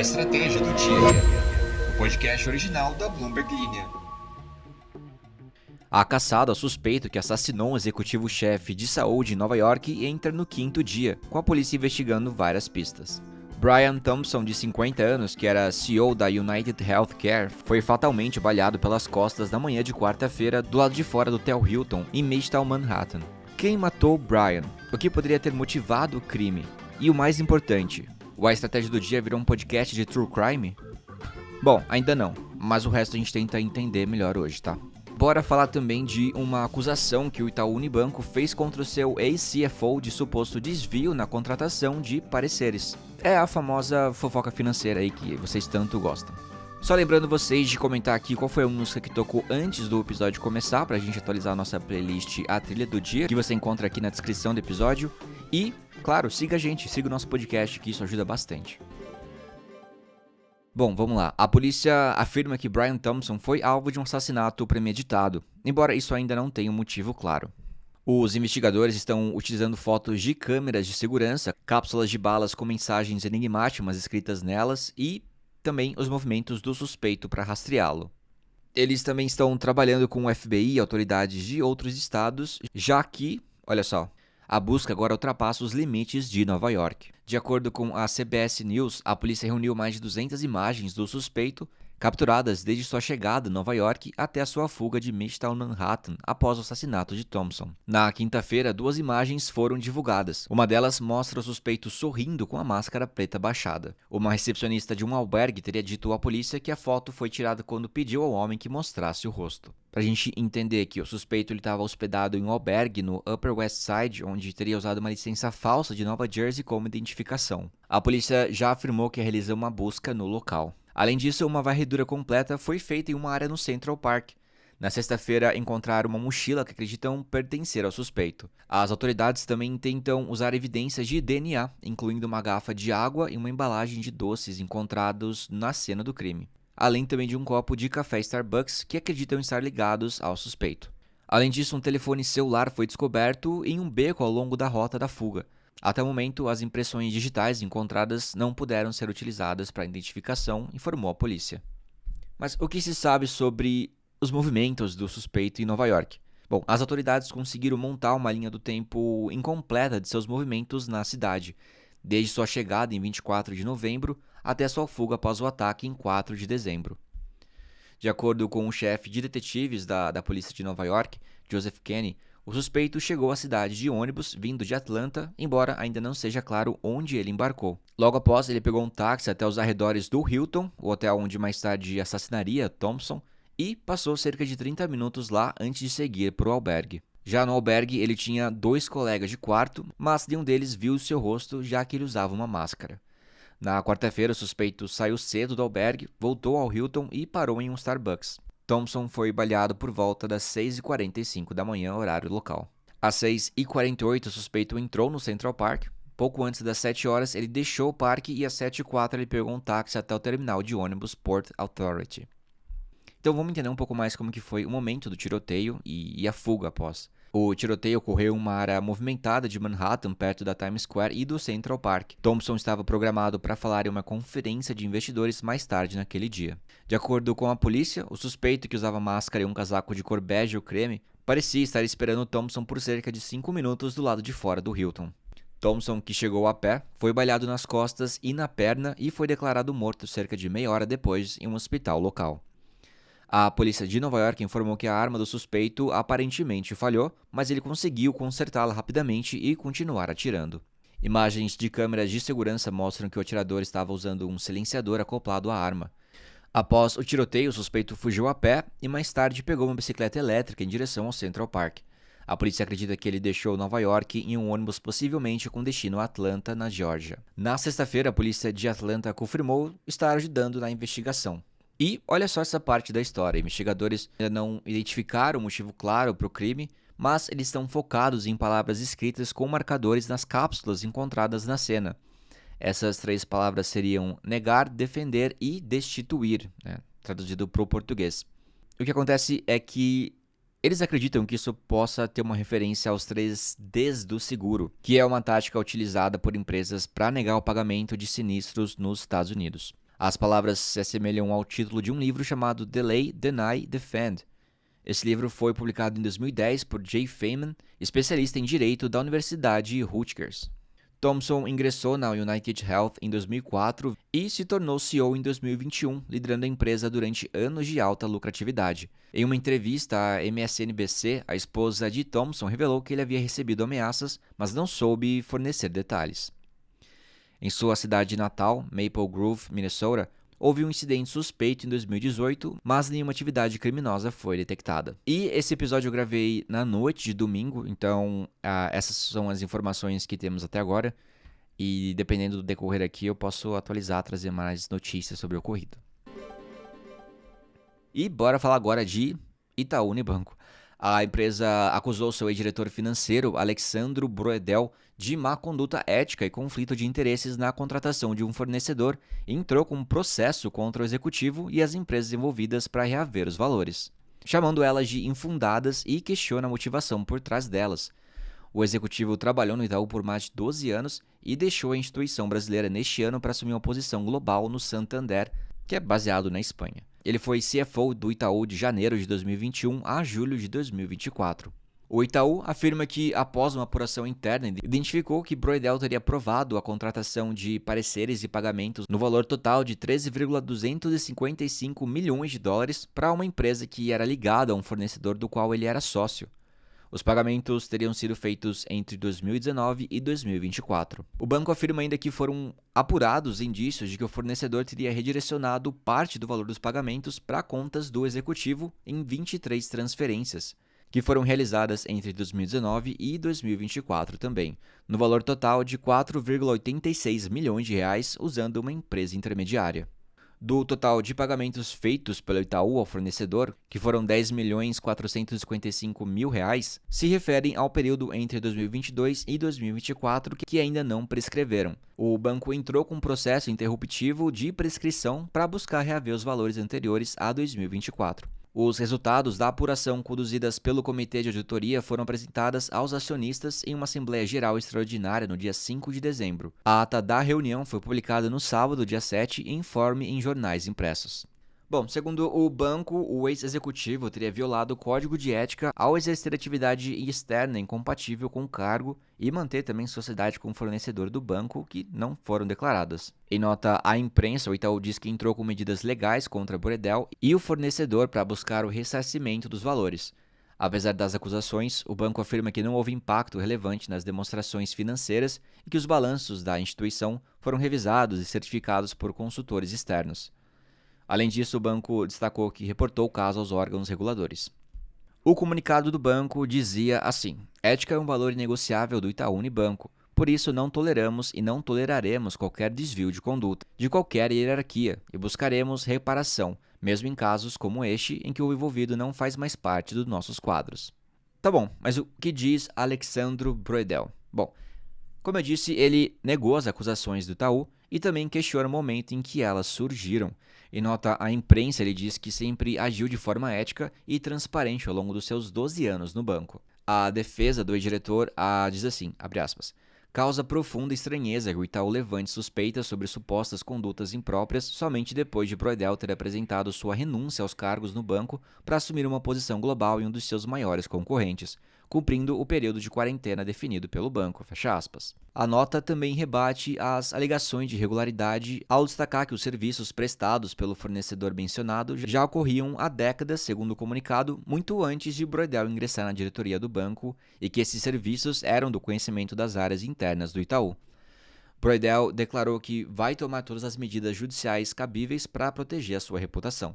Estratégia do Dia, o podcast original da Bloomberg Linha. A caçada ao suspeito que assassinou um executivo-chefe de saúde em Nova York entra no 5º dia, com a polícia investigando várias pistas. Brian Thompson, de 50 anos, que era CEO da United Healthcare, foi fatalmente baleado pelas costas na manhã de quarta-feira do lado de fora do Hotel Hilton, em Midtown Manhattan. Quem matou Brian? O que poderia ter motivado o crime? E o mais importante, a Estratégia do Dia virou um podcast de True Crime? Bom, ainda não, mas o resto a gente tenta entender melhor hoje, tá? Bora falar também de uma acusação que o Itaú Unibanco fez contra o seu ex-CFO de suposto desvio na contratação de pareceres. É a famosa fofoca financeira aí que vocês tanto gostam. Só lembrando vocês de comentar aqui qual foi a música que tocou antes do episódio começar, pra gente atualizar a nossa playlist A Trilha do Dia, que você encontra aqui na descrição do episódio. E, claro, siga a gente, siga o nosso podcast, que isso ajuda bastante. Bom, vamos lá. A polícia afirma que Brian Thompson foi alvo de um assassinato premeditado, embora isso ainda não tenha um motivo claro. Os investigadores estão utilizando fotos de câmeras de segurança, cápsulas de balas com mensagens enigmáticas escritas nelas e também os movimentos do suspeito para rastreá-lo. Eles também estão trabalhando com o FBI e autoridades de outros estados, já que, olha só, a busca agora ultrapassa os limites de Nova York. De acordo com a CBS News, a polícia reuniu mais de 200 imagens do suspeito, capturadas desde sua chegada em Nova York até a sua fuga de Midtown Manhattan após o assassinato de Thompson. Na quinta-feira, 2 imagens foram divulgadas. Uma delas mostra o suspeito sorrindo com a máscara preta baixada. Uma recepcionista de um albergue teria dito à polícia que a foto foi tirada quando pediu ao homem que mostrasse o rosto. Pra gente entender que o suspeito estava hospedado em um albergue no Upper West Side, onde teria usado uma licença falsa de Nova Jersey como identificação. A polícia já afirmou que realizou uma busca no local. Além disso, uma varredura completa foi feita em uma área no Central Park. Na sexta-feira, encontraram uma mochila que acreditam pertencer ao suspeito. As autoridades também tentam usar evidências de DNA, incluindo uma garrafa de água e uma embalagem de doces encontrados na cena do crime, além também de um copo de café Starbucks que acreditam estar ligados ao suspeito. Além disso, um telefone celular foi descoberto em um beco ao longo da rota da fuga. Até o momento, as impressões digitais encontradas não puderam ser utilizadas para identificação, informou a polícia. Mas o que se sabe sobre os movimentos do suspeito em Nova York? Bom, as autoridades conseguiram montar uma linha do tempo incompleta de seus movimentos na cidade, desde sua chegada em 24 de novembro até sua fuga após o ataque em 4 de dezembro. De acordo com o chefe de detetives da polícia de Nova York, Joseph Kenney, o suspeito chegou à cidade de ônibus vindo de Atlanta, embora ainda não seja claro onde ele embarcou. Logo após, ele pegou um táxi até os arredores do Hilton, o hotel onde mais tarde assassinaria Thompson, e passou cerca de 30 minutos lá antes de seguir para o albergue. Já no albergue, ele tinha 2 colegas de quarto, mas nenhum deles viu seu rosto, já que ele usava uma máscara. Na quarta-feira, o suspeito saiu cedo do albergue, voltou ao Hilton e parou em um Starbucks. Thompson foi baleado por volta das 6h45 da manhã, horário local. Às 6h48, o suspeito entrou no Central Park. Pouco antes das 7 horas, ele deixou o parque e às 7h04 ele pegou um táxi até o terminal de ônibus Port Authority. Então vamos entender um pouco mais como que foi o momento do tiroteio e a fuga após. O tiroteio ocorreu em uma área movimentada de Manhattan, perto da Times Square e do Central Park. Thompson estava programado para falar em uma conferência de investidores mais tarde naquele dia. De acordo com a polícia, o suspeito, que usava máscara e um casaco de cor bege ou creme, parecia estar esperando Thompson por cerca de 5 minutos do lado de fora do Hilton. Thompson, que chegou a pé, foi baleado nas costas e na perna e foi declarado morto cerca de meia hora depois em um hospital local. A polícia de Nova York informou que a arma do suspeito aparentemente falhou, mas ele conseguiu consertá-la rapidamente e continuar atirando. Imagens de câmeras de segurança mostram que o atirador estava usando um silenciador acoplado à arma. Após o tiroteio, o suspeito fugiu a pé e mais tarde pegou uma bicicleta elétrica em direção ao Central Park. A polícia acredita que ele deixou Nova York em um ônibus possivelmente com destino a Atlanta, na Geórgia. Na sexta-feira, a polícia de Atlanta confirmou estar ajudando na investigação. E olha só essa parte da história, investigadores ainda não identificaram o motivo claro para o crime, mas eles estão focados em palavras escritas com marcadores nas cápsulas encontradas na cena. Essas 3 palavras seriam negar, defender e destituir, traduzido para o português. O que acontece é que eles acreditam que isso possa ter uma referência aos 3 Ds do seguro, que é uma tática utilizada por empresas para negar o pagamento de sinistros nos Estados Unidos. As palavras se assemelham ao título de um livro chamado Delay, Deny, Defend. Esse livro foi publicado em 2010 por Jay Feynman, especialista em direito da Universidade Rutgers. Thompson ingressou na United Health em 2004 e se tornou CEO em 2021, liderando a empresa durante anos de alta lucratividade. Em uma entrevista à MSNBC, a esposa de Thompson revelou que ele havia recebido ameaças, mas não soube fornecer detalhes. Em sua cidade natal, Maple Grove, Minnesota, houve um incidente suspeito em 2018, mas nenhuma atividade criminosa foi detectada. E esse episódio eu gravei na noite de domingo, então essas são as informações que temos até agora. E dependendo do decorrer aqui, eu posso atualizar, trazer mais notícias sobre o ocorrido. E bora falar agora de Itaú Unibanco. A empresa acusou seu ex-diretor financeiro, Alexandro Broedel, de má conduta ética e conflito de interesses na contratação de um fornecedor e entrou com um processo contra o executivo e as empresas envolvidas para reaver os valores, chamando elas de infundadas e questiona a motivação por trás delas. O executivo trabalhou no Itaú por mais de 12 anos e deixou a instituição brasileira neste ano para assumir uma posição global no Santander, que é baseado na Espanha. Ele foi CFO do Itaú de janeiro de 2021 a julho de 2024. O Itaú afirma que, após uma apuração interna, identificou que Broedel teria aprovado a contratação de pareceres e pagamentos no valor total de 13,255 milhões de dólares para uma empresa que era ligada a um fornecedor do qual ele era sócio. Os pagamentos teriam sido feitos entre 2019 e 2024. O banco afirma ainda que foram apurados indícios de que o fornecedor teria redirecionado parte do valor dos pagamentos para contas do executivo em 23 transferências, que foram realizadas entre 2019 e 2024 também, no valor total de 4,86 milhões de reais usando uma empresa intermediária. Do total de pagamentos feitos pelo Itaú ao fornecedor, que foram 10.455 mil reais, se referem ao período entre 2022 e 2024 que ainda não prescreveram. O banco entrou com um processo interruptivo de prescrição para buscar reaver os valores anteriores a 2024. Os resultados da apuração conduzidas pelo Comitê de Auditoria foram apresentadas aos acionistas em uma Assembleia Geral Extraordinária no dia 5 de dezembro. A ata da reunião foi publicada no sábado, dia 7, e informe em jornais impressos. Bom, segundo o banco, o ex-executivo teria violado o código de ética ao exercer atividade externa incompatível com o cargo e manter também sociedade com o fornecedor do banco que não foram declaradas. Em nota à imprensa, o Itaú diz que entrou com medidas legais contra Broedel e o fornecedor para buscar o ressarcimento dos valores. Apesar das acusações, o banco afirma que não houve impacto relevante nas demonstrações financeiras e que os balanços da instituição foram revisados e certificados por consultores externos. Além disso, o banco destacou que reportou o caso aos órgãos reguladores. O comunicado do banco dizia assim: ética é um valor inegociável do Itaú Unibanco, por isso não toleramos e não toleraremos qualquer desvio de conduta, de qualquer hierarquia, e buscaremos reparação, mesmo em casos como este, em que o envolvido não faz mais parte dos nossos quadros. Tá bom, mas o que diz Alexandro Broedel? Bom, como eu disse, ele negou as acusações do Itaú e também questiona o momento em que elas surgiram. Em nota à imprensa, ele diz que sempre agiu de forma ética e transparente ao longo dos seus 12 anos no banco. A defesa do ex-diretor diz assim, abre aspas, causa profunda estranheza que o Itaú levante suspeitas sobre supostas condutas impróprias somente depois de Broedel ter apresentado sua renúncia aos cargos no banco para assumir uma posição global em um dos seus maiores concorrentes, cumprindo o período de quarentena definido pelo banco, fecha aspas. A nota também rebate as alegações de irregularidade ao destacar que os serviços prestados pelo fornecedor mencionado já ocorriam há décadas, segundo o comunicado, muito antes de Broedel ingressar na diretoria do banco e que esses serviços eram do conhecimento das áreas internas do Itaú. Broedel declarou que vai tomar todas as medidas judiciais cabíveis para proteger a sua reputação.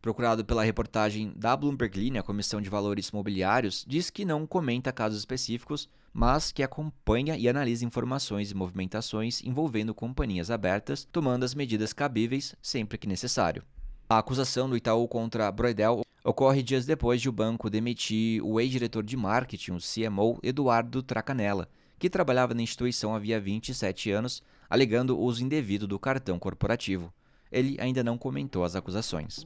Procurado pela reportagem da Bloomberg Linha, a Comissão de Valores Imobiliários diz que não comenta casos específicos, mas que acompanha e analisa informações e movimentações envolvendo companhias abertas, tomando as medidas cabíveis sempre que necessário. A acusação do Itaú contra Broedel ocorre dias depois de o banco demitir o ex-diretor de marketing, o CMO, Eduardo Tracanella, que trabalhava na instituição havia 27 anos, alegando uso indevido do cartão corporativo. Ele ainda não comentou as acusações.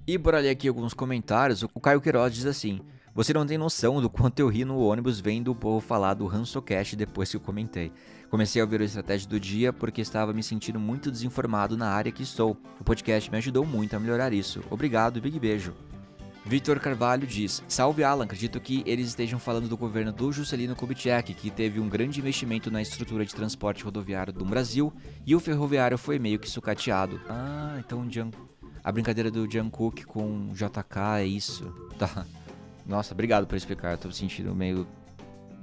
E por ali aqui alguns comentários, o Caio Queiroz diz assim: Você não tem noção do quanto eu ri no ônibus vendo o povo falar do RançoCast depois que eu comentei. Comecei a ouvir o Estratégia do Dia porque estava me sentindo muito desinformado na área que estou. O podcast me ajudou muito a melhorar isso. Obrigado, big beijo. Vitor Carvalho diz: Salve Alan, acredito que eles estejam falando do governo do Juscelino Kubitschek, que teve um grande investimento na estrutura de transporte rodoviário do Brasil e o ferroviário foi meio que sucateado. Ah, então a brincadeira do Jungkook com JK é isso. Tá. Nossa, obrigado por explicar, eu tô me sentindo meio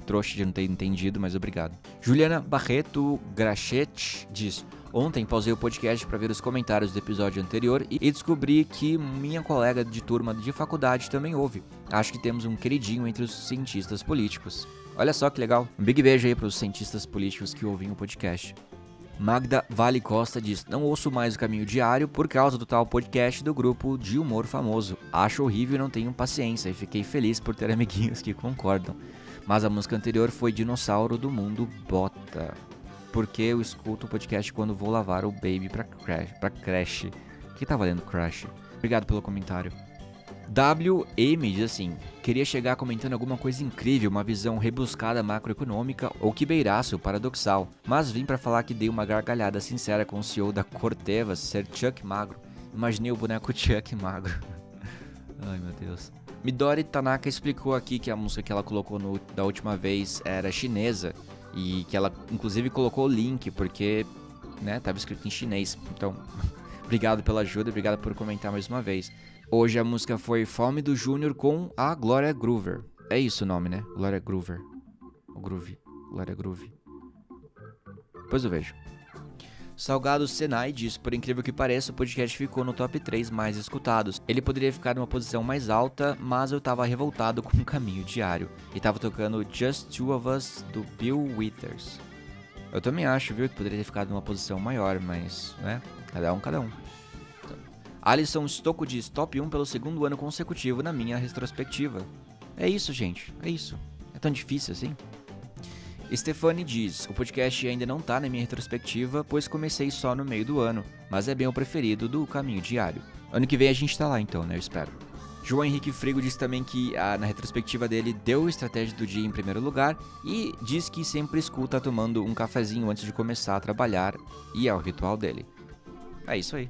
trouxa de não ter entendido, mas obrigado. Juliana Barreto Grachet diz: Ontem pausei o podcast para ver os comentários do episódio anterior e descobri que minha colega de turma de faculdade também ouve. Acho que temos um queridinho entre os cientistas políticos. Olha só que legal. Um big beijo aí para os cientistas políticos que ouvem o podcast. Magda Vale Costa diz: Não ouço mais o Caminho Diário por causa do tal podcast do grupo de humor famoso. Acho horrível e não tenho paciência e fiquei feliz por ter amiguinhos que concordam. Mas a música anterior foi Dinossauro do Mundo Bota. Porque eu escuto o podcast quando vou lavar o baby pra creche. O que tá valendo crash? Obrigado pelo comentário. WM diz assim: Queria chegar comentando alguma coisa incrível, uma visão rebuscada macroeconômica ou que beirasse o paradoxal, mas vim pra falar que dei uma gargalhada sincera com o CEO da Corteva ser Chuck Magro. Imaginei o boneco Chuck Magro. Ai meu Deus. Midori Tanaka explicou aqui que a música que ela colocou da última vez era chinesa e que ela inclusive colocou o link porque, né, tava escrito em chinês. Então, obrigado pela ajuda, obrigado por comentar mais uma vez. Hoje a música foi Fome do Júnior com a Glória Groover. É isso o nome, né? Glória Groover. O Groove. Glória Groove. Depois eu vejo. Salgado Senai diz: Por incrível que pareça, o podcast ficou no top 3 mais escutados. Ele poderia ficar numa posição mais alta, mas eu tava revoltado com o Caminho Diário. E tava tocando Just Two of Us, do Bill Withers. Eu também acho, viu, que poderia ter ficado numa posição maior, mas, né, cada um. Alisson Stocco diz: Top 1 pelo segundo ano consecutivo na minha retrospectiva. É isso, gente, é isso. É tão difícil assim? Stefani diz: O podcast ainda não tá na minha retrospectiva, pois comecei só no meio do ano, mas é bem o preferido do Caminho Diário. Ano que vem a gente tá lá então, né, eu espero. João Henrique Frigo diz também que na retrospectiva dele deu Estratégia do Dia em primeiro lugar e diz que sempre escuta tomando um cafezinho antes de começar a trabalhar e é o ritual dele. É isso aí.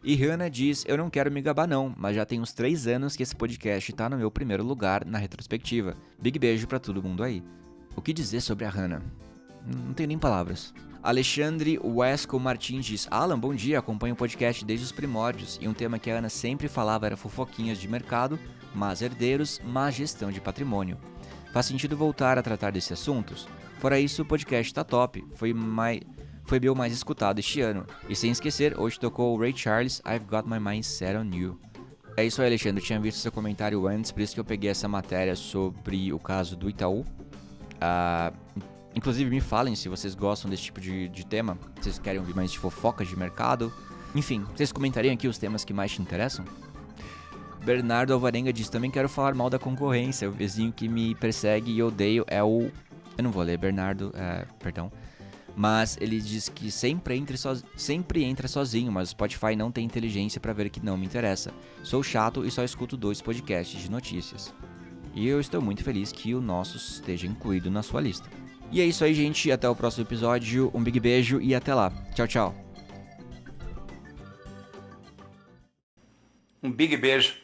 E Hannah diz: Eu não quero me gabar não, mas já tem uns 3 anos que esse podcast tá no meu primeiro lugar na retrospectiva. Big beijo pra todo mundo aí. O que dizer sobre a Hannah? Não tenho nem palavras. Alexandre Wesco Martins diz: Alan, bom dia, acompanho o podcast desde os primórdios e um tema que a Ana sempre falava era fofoquinhas de mercado, más herdeiros, má gestão de patrimônio. Faz sentido voltar a tratar desses assuntos? Fora isso, o podcast tá top, foi meu mais escutado este ano. E sem esquecer, hoje tocou o Ray Charles, I've Got My Mind Set On You. É isso aí, Alexandre, eu tinha visto seu comentário antes, por isso que eu peguei essa matéria sobre o caso do Itaú. Inclusive me falem se vocês gostam desse tipo de tema, se vocês querem ouvir mais de fofocas de mercado. Enfim, vocês comentariam aqui os temas que mais te interessam? Bernardo Alvarenga diz: Também quero falar mal da concorrência, o vizinho que me persegue e odeio é o... Eu não vou ler, Bernardo, perdão. Mas ele diz que sempre entra sozinho, mas o Spotify não tem inteligência pra ver que não me interessa. Sou chato e só escuto 2 podcasts de notícias. E eu estou muito feliz que o nosso esteja incluído na sua lista. E é isso aí, gente. Até o próximo episódio. Um big beijo e até lá. Tchau, tchau. Um big beijo.